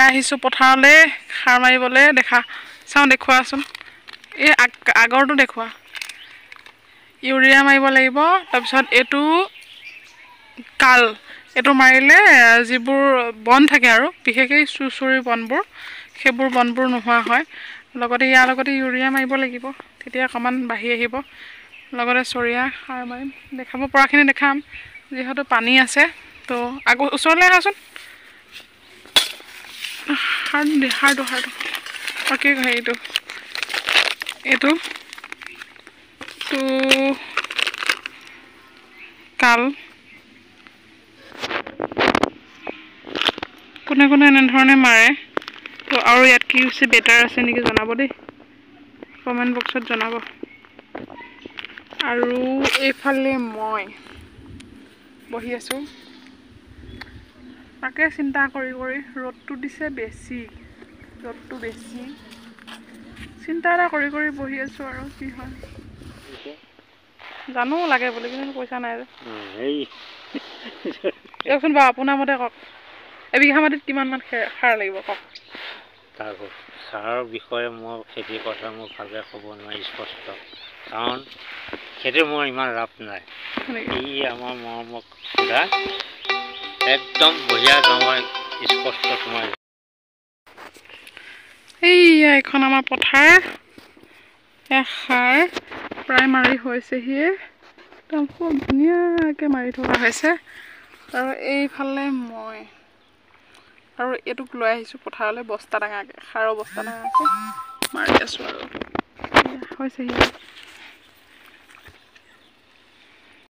আহিছোঁ পথাৰলৈ সাৰ মাৰিবলৈ দেখুৱাচোন এই আগৰটো দেখুৱা ইউৰিয়া মাৰিব লাগিব তাৰপিছত এইটো কাল এইটো মাৰিলে যিবোৰ বন থাকে আৰু বিশেষকৈ চুচুৰি বনবোৰ সেইবোৰ বনবোৰ নোহোৱা হয় লগতে ইয়াৰ লগতে ইউৰিয়া মাৰিব লাগিব তেতিয়া অকণমান বাঢ়ি আহিব লগতে চৰিয়া সাৰ মাৰিম দেখাব পৰাখিনি দেখাম যিহেতু পানী আছে তো ওচৰলৈ আহাচোন সাৰটো অ'কে হেৰিটো এইটো কাল কোনে এনেধৰণে মাৰে তো আৰু ইয়াত কি হৈছে বেটাৰ আছে নেকি জনাব দেই কমেণ্ট বক্সত জনাব আৰু এইফালে মই বহি আছোঁ তাকে চিন্তা কৰি ৰ'দটো দিছে বেছি চিন্তা এটা কৰি বহি আছোঁ আৰু কি হয় জানো লাগে বুলি কিন্তু পইচা নাই যে দিয়কচোন বাৰু আপোনাৰ মতে কওক এবিঘা মাটিত কিমানমান সাৰ লাগিব কওক সাৰৰ বিষয়ে মই খেতিৰ কথা মই ভালকৈ ক'ব নোৱাৰি স্পষ্ট কাৰণ খেতিৰ মোৰ ইমান ৰাপ নাই এই আমাৰ মৰমক সোধা একদম বঢ়িয়া গাঁৱৰ স্পষ্ট তোমাৰ এইয়া এখন আমাৰ পথাৰ সাৰ প্ৰায় মাৰি হৈছেহিয়ে একদম খুব ধুনীয়াকৈ মাৰি থকা হৈছে আৰু এইফালে মই আৰু এইটোক লৈ আহিছোঁ পথাৰলৈ বস্তা ডাঙাকৈ সাৰৰ বস্তা ডাঙাকৈ মাৰি আছোঁ আৰু হৈছেহি